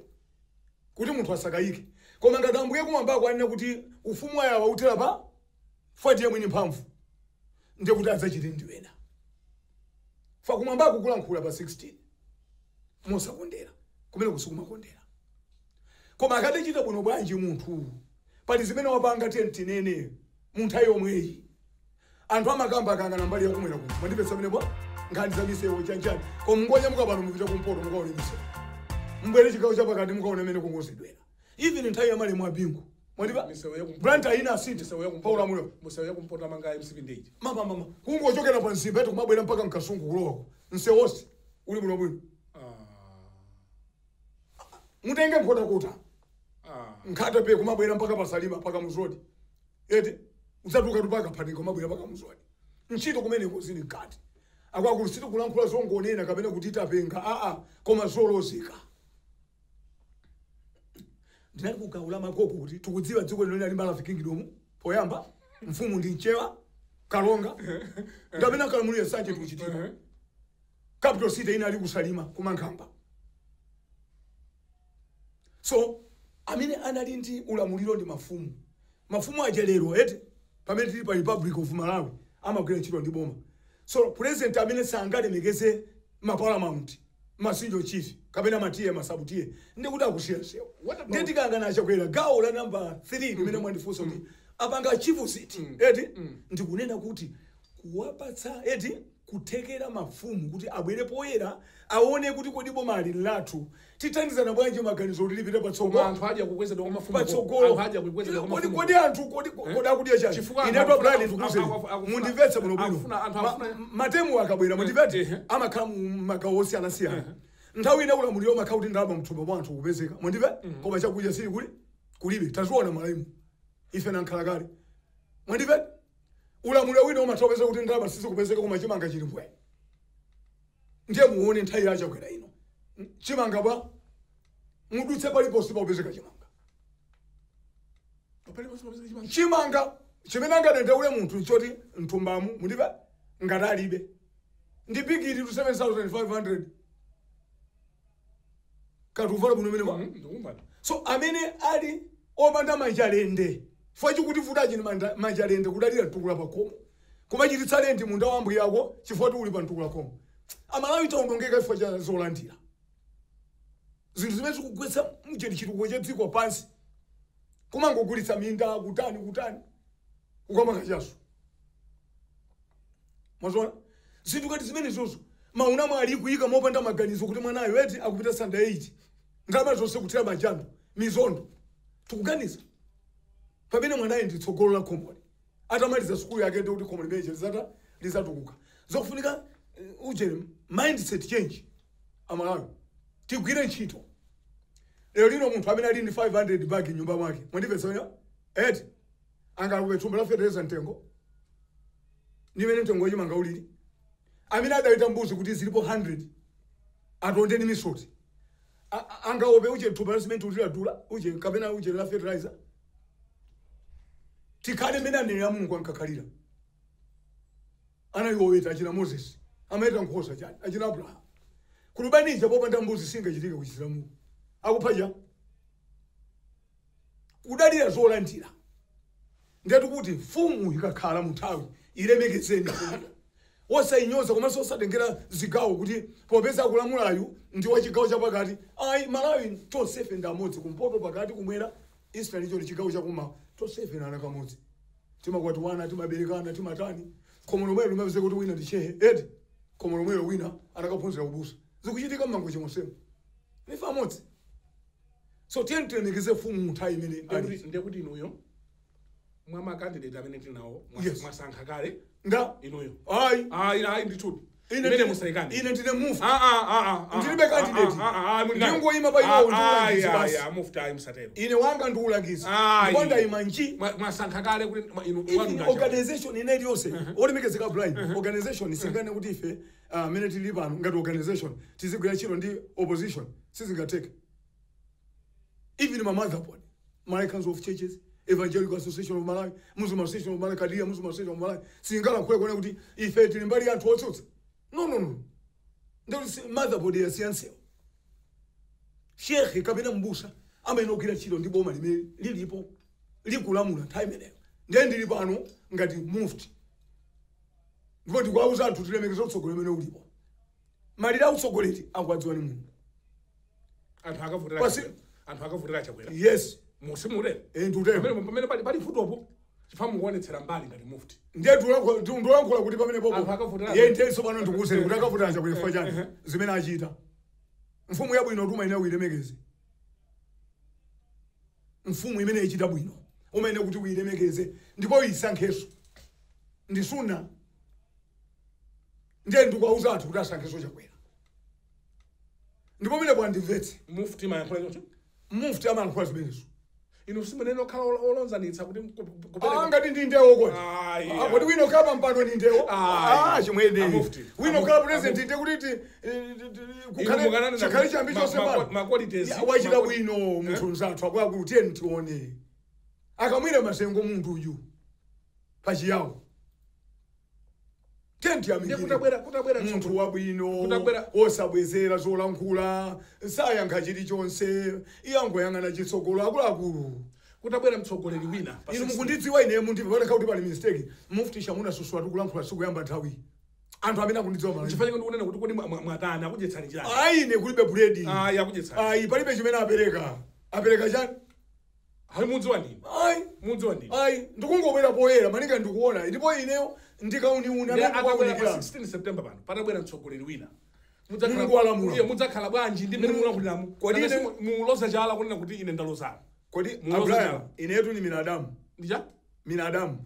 kuti munthu asakayike, koma ngati Ambuye kumwambako anena kuti ufumu wawo wautera pa fatiye mwini mphamvu ndiye kuti adzachite ndiwena. Fa kumwambako kulankhula pa 16 mosakondera kumene kusukumakondera, koma akadachita bwino bwanji munthu pali zimene wapanga tinene munthu ayomweyi anthu amakamba akangana mbali yakumwera kuno mandipesa mene bwa ngati za misewu chanchani koma ngonya mukapano mupita kumpoto mukaone misewu mbwere chigawo chapakati mukaone mene kungozedwera even nthawi ya malemu abingu mwandipa branta ina asiti paula mulo musewu yakumpota mangayi msipindeji mama kungochokera pa nsimba yetu kumabwera mpaka mkasungu kuloko nsewosi uli mulo bwino mutenge mphota kuta nkhata pe kumabwera mpaka pasalima paka muzodi eti usatuka tupaka phatika kumabwera paka muzodi ntchito kumene kozini kati akwakuti siti kulankhula zongonena kapena kuti tapenga koma zolozika. Ndinali kugaula makoko kuti tikudziwa dziko lino lili mbala vikingidom poyamba mfumu ndi mchewa kalonga ndapena kalamulira sanje tikuchitika capital city inali kusalima kumankhamba. So amene anali ndi ulamuliro ndi mafumu aja lero eti pamene tili pa Republic of Malawi amagwira ntchito ndi boma. So president amene sangalemekeze mapalamount masinjo chief kapena matiye masabutiye ndi kuti akusiya sewa ndi tikangana chakwera gawo la number 3 limene mwandifunsa kuti apanga chief city eti ndikunena kuti kuwapatsa eti kuthekera mafumu kuti abwere poyera aone kuti kodi boma ali lathu tithandizana bwanji maganizo kuti lipite patsogolo anthu haja kukwezedwa kwa mafumu patsogolo haja kukwezedwa kwa mafumu kodi anthu kodi akudya chani inatwa brand tukuze mundivetse muno bwino matemu akabwera mundivetse amakhala magawo osiyana nthawi ina ulamuliro makhala kuti ndalama mthumba mwa anthu kupezeka mundive koma chakudya sili kuli kulibe taziona malaimu ife nankhala kale mundive ulamuliro wina umatopeza kuti ndalama sizikupezeka koma chimanga chili mbwe ndiye muone nthawi yachakwera ino chimanga bwa mudutse paliponse paupezeka chimanga chimene angadende ule munthu choti mthumbamu mundive ngati alibe ndi bigiti to 7,500 katuvala buno mene so amene ali opanda manjalende fachi kuti futa chini manjalende kudalira tukula pakomo koma chititsalendi munda wa Ambuye yako chifukwa uli pa tukula komo amalawi taondongeka chifukwa cha zolandira zinthu zimene zikugwetsa mcheni chitukuko cha dziko pansi kumangogulitsa minda kutani kukama kachaso mazona zinthu kati zimene zozo mauna mwali kuyika mopanda maganizo kuti mwanayo eti akupita sanda 8 ndalama zonse kuthira majando mizondo tikuganiza pamene mwanayo ndi tsogolo la khombole atamaliza sukulu yake ndi kuti khombole meje lizatukuka zokufunika ujere mindset change amalawi tigwire ntchito lero lino munthu amene ali ndi 500 bag nyumba mwake mwandipesa yo eti angalupe thumba la fertilizer mtengo nimene mtengo chimanga ulili amene adawita mbuzi kuti zilipo 100 atonde ni misoti angaope uje thumba la cement ulila dula uje kapena uje la fertilizer tikale mena ne ya Mungu ankakhalira anayoweta achina Moses amaita nkhosa chani achina Abraham kulubanija popanda mbuzi singachitike kuchisilamu akuphaja kudalira zolandira ndetu kuti mfumu ikakhala muthawi ilemekezeni osayinyoza komanso osatengera zigawo kuti popeza akulamulayu ndi wa chigawo chapakati Malawi tonsefe ndi amodzi kumpoto pakati kumwera Eastern icho chigawo chakumawa tonsefe ana kamodzi timakwatiwana timaberekana timatani khomo lomwelo limapeze kuti wina ndi chehe eti khomo lomwelo wina anakaphunzira kubusa zikuchitika mmango chimosemo nifa amodzi so tilemekeze mfumu muthawi imene ndiye kuti inuyo mwa makandidate amene tinawo mwasankha kale nda inuyo ayi ndithu imene musaikani ine ndine mufti ndilibe candidate ndingoyima pa iwo mufti ayi musatero ine wanga ndiulangiza ndipo ndayima nji mwasankha kale kuti organization ineyi yonse olemekezeka blind organization singane kuti ife amene tili pano ngati organization tizigwira ntchito ndi opposition sizingateke. Even my motherboard, Malawi Council of Churches, Evangelical Association of Malawi, Muslim Association of Malawi, Kadia Muslim Association of Malawi, singala kule kuti ife tili mbali anthu otsutsa. No. Ndio motherboard ya siyansi. Sheikh kapena mbusa amainokira ntchito ndi boma limene lilipo likulamula nthawi imeneyo. Ndiye ndili pano ngati mufti. Ndipo ndikuwauza anthu tilemekeza utsogoleri umene ulipo. Malire utsogoleri akwadziwani Mulungu. Anthu akavutira chakwera. Yes. Musimure. Ndutero. Pamene pali futopo. Chifamu kuonetsera mbali ngati mufti. Ndiye ndikulankhula kuti pamene popo. Ye intenso pano ndikuwuzeni kuti akavutira chakwera chifukwa chani zimene achita. Mfumu yabwino tuma ine uyilemekeze. Mfumu imene ichita bwino. Umene kuti uyilemekeze ndipo isankheso. Ndisuna. Ndiye ndikuwauza anthu kuti asankheso chakwera. Ndipo mine bwandimvetse mufti mayankhula choncho mufti amayankhula zimenezo ino simunene okhala olonzanitsa kuti ngati ndi ndewo kodi kodi wino kapa mpano ndi ndewo chimwene wino khala president ndi kuti chikhali chambi chonse pano wachita bwino munthu mzathu akuluakulu tiyeni tione akamwira masengo munthu uyu pachiyawo tenti ya kutabwera munthu wabwino osabwezera zolankhula sayankha chilichonse iyangoyang'ana chitsogolo akuluakulu kutabwera mtsogoleri wina inu mukundidziwa ine mundipepeleka kuti pali mistake mufti chamuna susu atikulankhula sikuyamba nthawi anthu amene akundidziwa mala chifukwa ndikunena kuti kodi mwatani akudyetsani chani ine kulibe buledi akudyetsani palibe chimene apereka chani mudziwa ndini ndikungobwera poyera maninga ndikuona ndipo ineyo ndikauniuna pa 16 September pano patabwera mtsogoleri wina mudzakhala bwanji ndi mmene mulankhuliramu kodi muloza chala kunena kuti ine ndalozana kodi Abraham inetu ni minadamu ndija minadamu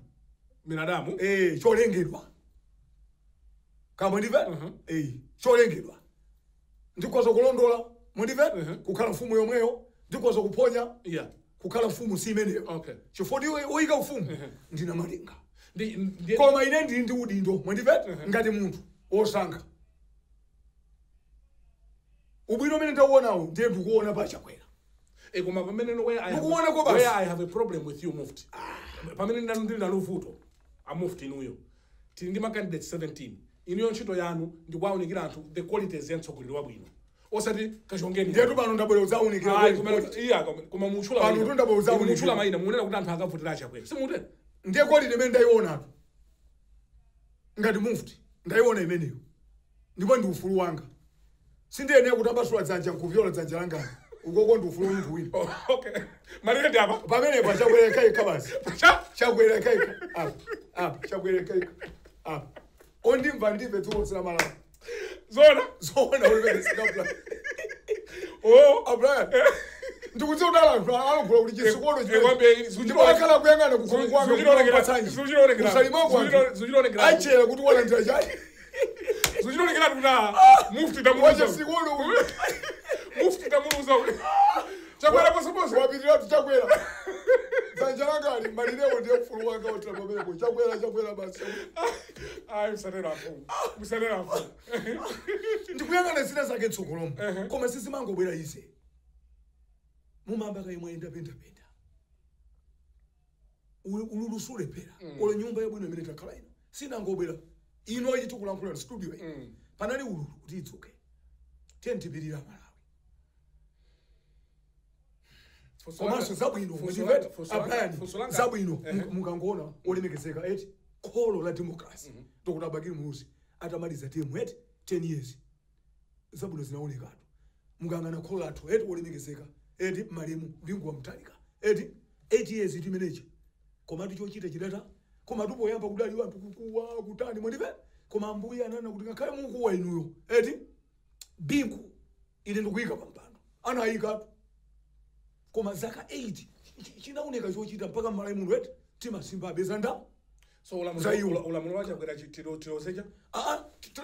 cholengedwa kama ndive cholengedwa ndikwazo kulondola mundive kukhala mfumu yomweyo ndikwazo kuponya kukhala mfumu si imeneyo chifukwa uyika ufumu ndina malinga koma ine ndili ndi udindo mundive ngati munthu osankha ubwino umene ndauonawo ndiye ndikuona pa chakwera koma pamene where I have a problem with you mufti pamene ndili nalo vuto a mufti inuyo tili ndi ma candidates 17 inuyo ntchito yanu ndikuwaunikira anthu the qualities ya mtsogoleri wabwino osati kachongeni ndetu pano ndabwera udzaunikira koma muchula maina munena kuti anthu akavutira chakwera simutera ndiye quality imene ndayionatu ngati mufti ndayiona imeneyo ndipo ndi ufulu wanga sindiyenera kutambasula dzanja nkuvyola dzanja langani ukoko ndi ufulu munthu wina malire ndi apa pamenepa chakwera kaika basi chakwera kaika apa chakwera kaika apa ondimva ndive tiwotsera malawa zona ulipekesikapula Abraham ndikudziwa kuti anthu alagula kuti chisikono ndipo akhala kuyang'ana kukhomo kwanga achera kuti walandira chani zuchilonekera kuti mufti tamuluza chakwera posepose wapitiratu chakwera dzanja langali malirewo ndiye ufulu wanga otira pamenepo chakwera basi musatera afu ndikuyang'ana zina zake mtsogolomo koma sizimangobwera ize mumamba kaimwe endapendapenda ululusulepera olo nyumba yabwino imene takhala ino sinangobwera ino ichi tikulankhula studio panali ululu kuti idzuke tentipirira Malawi komanso zabwino zabwino mukangoona olemekezeka eti kholo la democracy Dr. Bakiri Muluzi atamaliza temu eti 10 years zabwino zinaonekatu mukang'ana kholo lathu eti olemekezeka eti malemu linguwa mtalika eti 8 years timenechi koma tichochita chidata koma tupoyamba kudali anthu kukuwa kutani mwendive koma ambuya anana kuti ngakhale mukuwa inuyo eti binku ine ndikuyika pampando anayikatu koma zaka 8 chinaoneka chochita mpaka mmalayi munthu eti timasimba abeza nda so ulamulo wacha kwera chitiro secha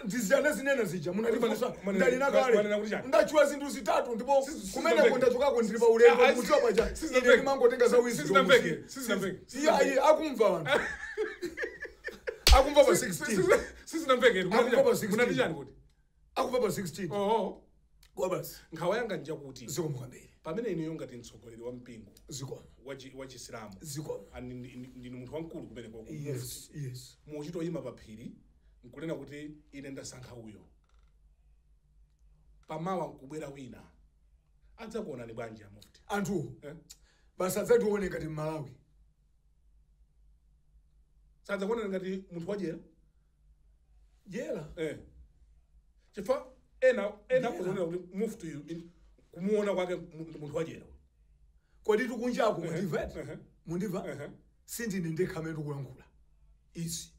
ndiziyana zinena zija munatifusa ndali nakale ndachua zinthu zitatu ndipo kumene kundachokako ndili pa ulendo mudziwa paja ine ndimangotenga za wizi ayi akumva wanthu akumva pa 16 sizinamvekere munatijani kuti akumva pa 16 kwa basi nkhawa yanga nja kuti zikomukambere pamene iniyo ngati mtsogoleri wa mpingo zikomo wa chisilamu zikomo ndini munthu wamkulu kumene kwa yes muchitoyima pa phiri nkunena kuti ine ndasankha uyo pamawa nkubwera wina adzakuonani bwanji ya mufti anthu basi adzatione ngati Malawi sadzakuonani ngati munthu wajera jera chifukwa ena kuzoonera kuti mufti uyu kumuona kwake munthu wajera kodi tikunjako mundiva sindine ndekha amene tikulankhula izi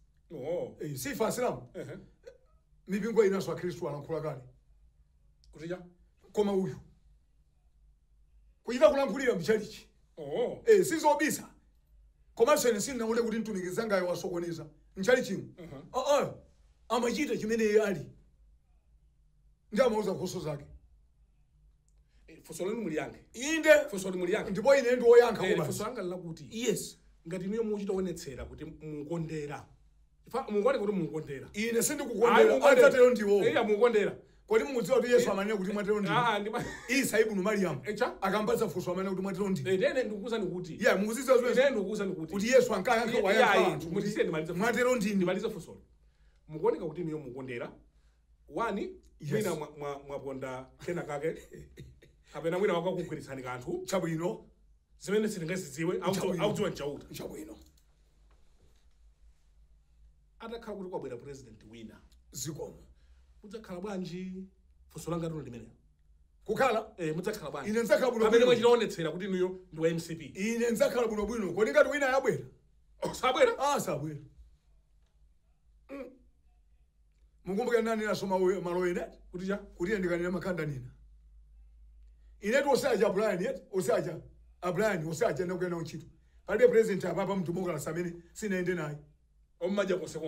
sifa asilamu mipingo inaso akhristu alankhula kale kutija koma uyu kuchita kulankhulira mchalichi sizobisa komanso ine sindinaone kuti mtumiki zangayo wasokoneza mchalichimu amachita chimene iye ali ndi amauza nkhoso zake funso lanu muliyankhe inde funso muliyankhe ndipo ine ndi woyankha funso langa lakuti yes ngati niyo muchitaonetsera kuti mukondera mukondera kuti mukondera ine sindikukondera adzatero ndiwo mukondera kodi mudziwa kuti Yesu amanena kuti mwatero ndiwo Isa ibn Maryam akambaza funso amanena kuti mwatero ndiwo ine ndikukuuzani kuti mukuziza zwe ine ndikukuuzani kuti Yesu ankayankha wayankha mwatero ndiwo ndimalize funso mukuoneka kuti niyo mukondera wani mwina mwaponda kena kake kapena mwina wakakugwiritsani kanthu chabwino zimene sitingazidziwe audziwa nchauta chabwino atakhala kuti kwabwera president wina zikomo mudzakhala bwanji funso langa lino limenelo kukhala mudzakhala bwanji ine ndzakhala bwino pamene mwachitaonetsera kuti niyo ndi wa MCP ine ndzakhala bwino kodi ngati wina yabwera sabwera sabwera mukumbuke nani nasoma malo ine kuti ndikanena makhanda nina inetu osaja Brian osaja nakuyenda uchito palibe president apapa mtumokala amene sinaende naye omaja konse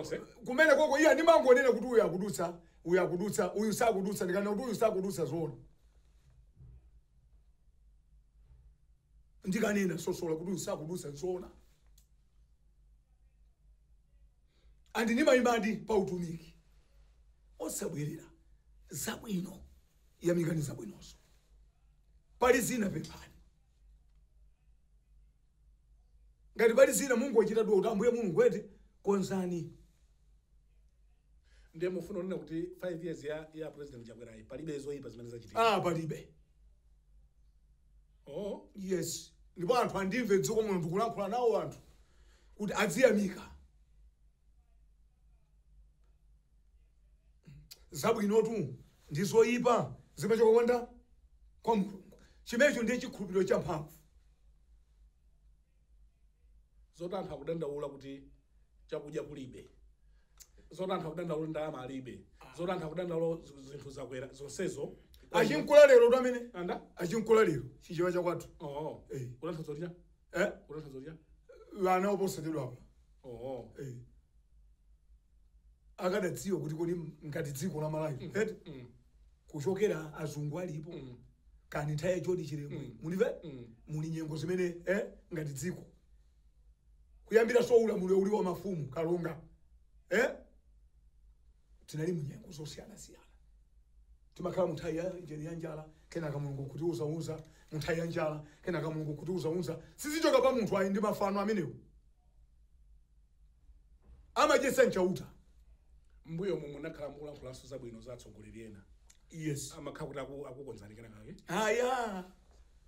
kumene koko iye ndimangonena kuti uyu akudutsa uyu sakudutsa ndikanena kuti uyu sakudutsa zona ndikanena sosola kuti uyu sakudutsa zona andi ndimayimadi pa utumiki osabwerera zabwino yamikani zabwinozo pali zina pepani ngati pali zina Mungu wachita dua kuti Ambuye Mulungu eti konzani ndiye mufuna unena kuti 5 years ya president Chakwera palibe zoyipa zimene zachitika palibe yes ndipo anthu andimve dziko muno ndikulankhula nawo anthu kuti adziyamika zabwinotu ndi zoyipa zimachokonda kwa Mulungu chimenecho ndiye chikhulupiriro cha mphamvu zotantha kudandaula kuti chakudya kulibe zotantha kudandaula ndalama alibe zotantha kudandaula zinthu zakwera zonsezo achinkula lero tu amene anda achinkula lero chichewa chakwathu kulantha zotiya kulantha zotiya vana oposedwa akadadziwa kuti kodi ngati dziko la Malawi kuchokera azungu alipo kani nthawi choti chiremwe munive muli nyengo zimene ngati dziko kuyambira ulamuliro uli wa mafumu kalonga tinali munyengo zosiyana timakhala munthawi ya njala kenaka Mulungu kuti uza munthawi ya njala kenaka Mulungu kuti uza sizichoka pa munthu ayi ndi mafano amenewo amajesa nchauta mbuyo mu munakhala mukulankhulaso zabwino zatsogoleri ena yes amakhala kuti akukonzani kena kake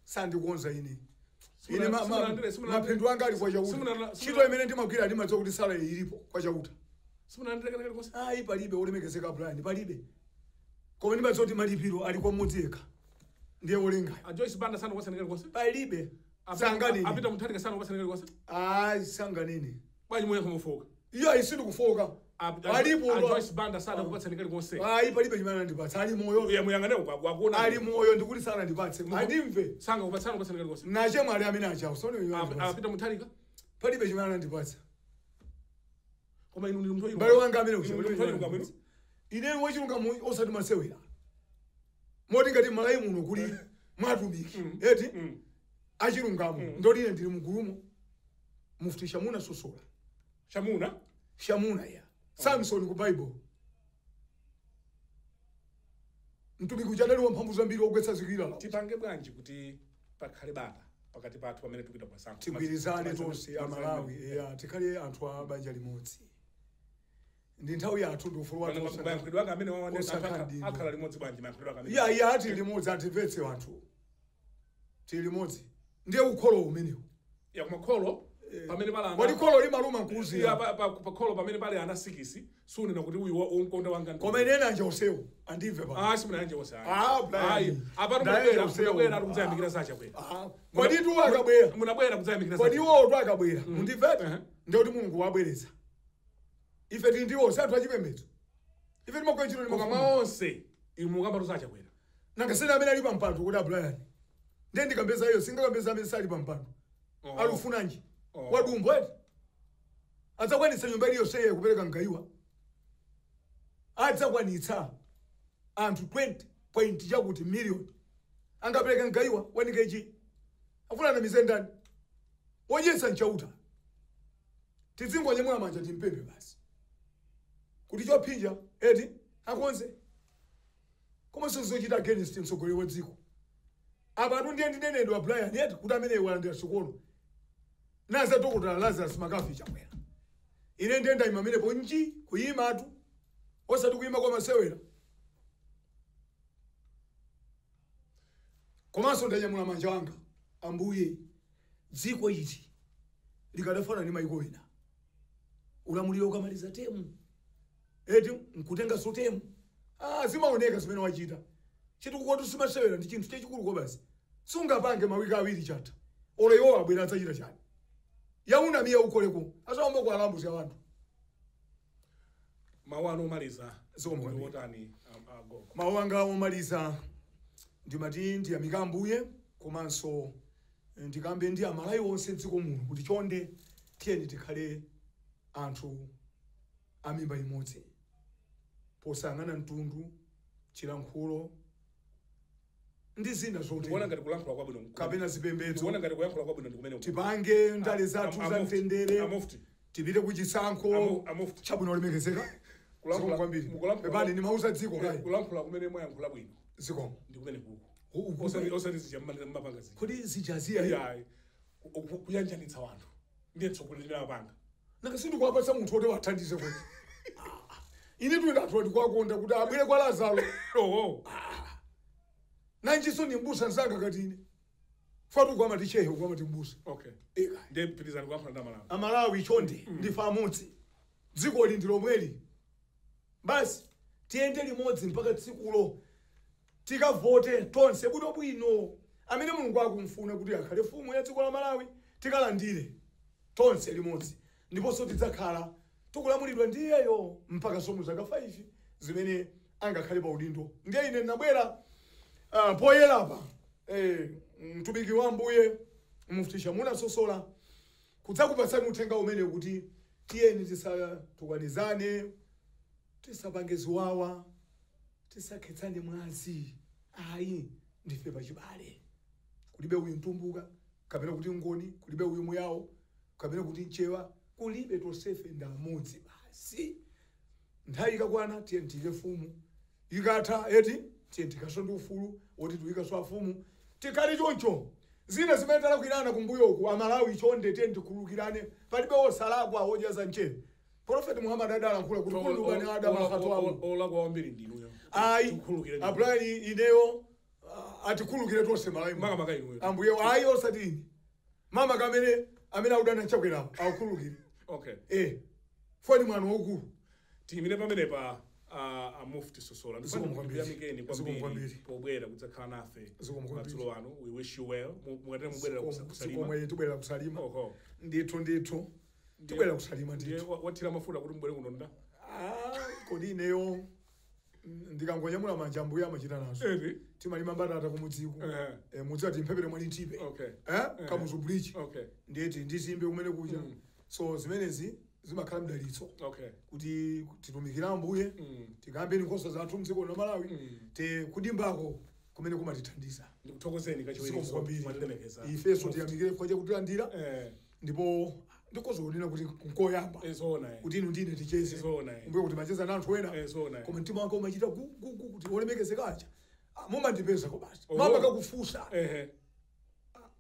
sandikonza ine maphindu anga ali kwa chauta chito imene ndimagwira ndimadziwa kuti sala ilipo kwa chauta palibe olemekezeka Brian palibe koma ndimadziwa kuti malipiro ali kwa mmodzi yekha ndiye olengayo Joyce Banda sana kwasanekele konse palibe sanganini apita muthatika sana kwasanekele konse sanganini bwanji moyo kumufoka iyo isindi kufoka alipo Joyce Banda sana kwasanekele konse palibe chimene ndipatsa ali moyo yamuyangane kwakuona ali moyo ndikuti sana ndipatse andimve sanga kupatsana kwasanekele konse nachemwe ali amene achawo sone apita muthatika palibe chimene ndipatsa koma inu ndi mthoyi bale wanga amene ine wachilungamo osati masewera moti ngati malayi muno kuli mwatumiki eti achilungamo ndoti ine ndili mgulumo Mufti Shamuna Sosola. Shamuna ya Samson ku Bible mtumiki kuchanaliwa mphamvu zambiri ogwetsa zikira tipange bwanji kuti pakhale bata pakati pathu pamene tupita kwa Samson tigwirizane tonse amalawi tikhale anthu a banja limodzi ndi nthawi yathu ndufulu wathu bankhidwa kamene waonesa akhala limodzi bwanji bankhidwa kamene ya ati limodzi atimvetse wanthu tili limodzi ndiye ukholo umenewo ya kumakholo pamene pala wali kholo limaluma nkuzi ya pa kholo pamene pale ana 6 sunena kuti uyu unkonda wanga koma inena anje osewo andimve pa simuna anje osewo apatu mubwera kuzayamikira sacha kwera kodi tu akabwera munabwera kuzayamikira sacha kodi wo tu akabwera mundimvete ndiye kuti Mulungu wabwereza ife tili ndiwo sathu achipembedzo ife timakwenchiro koma maonse imukamba sacha kwera nanga sina amene ali pa mpando kuti Abraham ndiye ndikambeza iyo singakambeza amene sali pa mpando alufunanji wadumbo eti adzakwanitsa nyumba iliyonse yeye kupereka mgayiwa adzakwanitsa anthu 20 point chakuti million angapereka mgayiwa wanikechi afuna na mizendani wodyetsa nchauta tizingonyamula manja timpembe basi kuti chophinja eti akonze koma sizochita against mtsogoleri wa dziko apa ndiye ndinenedwa Brian eti kuti amene walandira sokolo naza dokotala Lazarus Makafi chamwera ine ndenda imamene ponji kuyima atu osati kuyima kwa masewera komanso ndanyamula manja wanga Ambuye dziko iti likadafana ndi mayiko ena ulamuliro ukamaliza temu eti nkutenga sotemu zimaoneka zimene wachita chitukuko simasewera ndi chinthu chachikulu kwa basi sungapange mawiki awiri chata ole yo abwera adzachita chani yauna miya ukoleko asaomba kwa alambuzi ya wanthu mawu anu omaliza wotani agogo mawu anga omaliza ndimati ndiyamika Ambuye komanso ndikambe ndi amalayi onse mdziko muno kuti chonde tiyeni tikhale anthu amimba imodzi posangana mtundu chilankhulo ndi zina zote kuona ngati kulankhula kwabwino kapena zipembedzo kuona ngati kuyankhula kwabwino ndikumene tipange ndale zathu za mtendere tipite kuchisankho chabwino lemekezeka kulankhula kwambiri pepani ni mauza dziko kai kulankhula kumene mwayankhula bwino zikomo ndikumene kuko osati zichambanga zija kodi zijaziya kuyanjanitsa wanthu ndiye tsogoleri apanga nakasindu kuwapatsa munthu wote wathandize kuti ine tuidatoti kwakonda kuti abwere kwa Lazaro nanjiso ni mbusa nzanga katine fatu kwa matichehe kwa matimbusa ndiye pitizani kulankhula ndi Amalawi Amalawi chonde ndifa amodzi dziko li ndilomweli basi tiyende limodzi mpaka tsikulo tikavote tonse bwino amene Mulungu akumfuna kuti akhale mfumu ya dziko la Malawi tikalandire tonse limodzi ndiponso tidzakhala tikulamulidwa ndiyeyo mpaka somu zaka 5 zimene angakhale pa udindo ndiye ine nabwera poyelapa mtumiki wa Ambuye Mufti Shamuna Sosola kudzakupatsani uthenga umene kuti tiyeni tisatukwanizane tisapange ziwawa tisakhetsane mwazi ayi ndife pachibale kulibe uyu mtumbuka kapena kuti ngoni kulibe uyu muyawo kapena kuti mchewa kulibe tonsefe ndamodzi basi nthawi ikakwana tiyeni tiyike fumu ikatha eti tiyeni tikasonde ufulu woti tuyikaso afumu tikali choncho zina zimene talakwirana kumbuyoku Amalawi chonde tiyeni tikhululukirane palibe osalakwa ojaza mchere Prophet Muhammad adalankhula kuti kulukani Adamu akatwawo olakwa wambiri ndinuyo ayi Abraham ineyo atikhululukire tonse Malawi maka inuyo Ambuye ayi osatini mama kamene amene audana chakwerawo akukhululukire foni mwana wokulu timine pamene pa Mufti Sosola ndiyamikeni kwambiri pobwera kudzakhala nafe madzulo ano we wish you well mukatera mubwerera kusalima tubwera kusalima ndithu tubwera kusalima ndithu wathira mafuta kuti mbwere kuno nda kodi ineyo ndikangonyamula manja Ambuye amachita nazo timalima mbatata kumudziko mudzi ati mphepete mwani tipe kamuzu bridge ndiyeti ndizimbe kumene kuja so zimenezi zimakhala mdalitso okay kuti titumikira Ambuye tikambe nkhosa zathu mdziko la Malawi te kudimbako kumene kumatithandiza ndikuthokozeni kachiwiriso mwandilemekeza ifeso tiyamikire kwa kutilandira ndipo ndikozoonera kuti nkoyamba kuti inu ndine ticheze umbuye kuti macheza na anthu ena koma mtima wanga umachita kuti olemekeze kacha mumandipeza ko basi mama kakufusa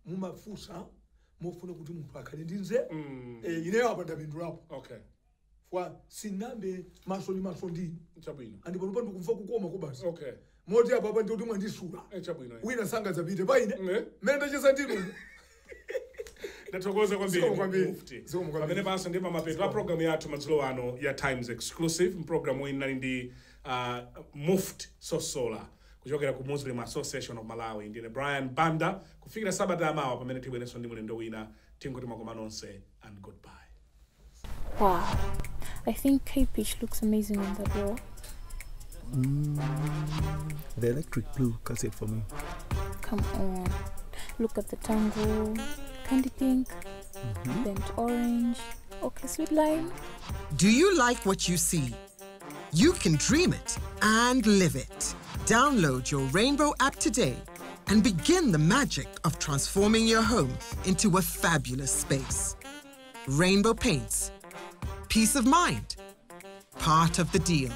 mumafusa mofuna kuti munthu akhale ndinze ineyo apa ndapindulapo okay fwa sinambe maso ndini chabwino ndipo pano kumva kukoma ko basi okay moti apa ndi kuti mwandisula chabwino wina sanga zapite paine mene ndacheza ndinu Ndatokoza kwambiri mufti pamene panso ndi pamapeto a program yathu madzulo ano ya Times Exclusive program inali ndi Mufti Sosola kuchokera ku Muslim Association of Malawi ndine Brian Banda kufikira sabata amawa pamene tibwerenso ndi mulendo wina tingoti makoma nonse and goodbye. Wow, I think K-Pitch looks amazing on the door. The electric blue cuts it for me. Come on, look at the tango, candy pink, burnt orange, okay, sweet lime. Do you like what you see? You can dream it and live it. Download your Rainbow app today and begin the magic of transforming your home into a fabulous space. Rainbow Paints. Peace of mind. Part of the deal.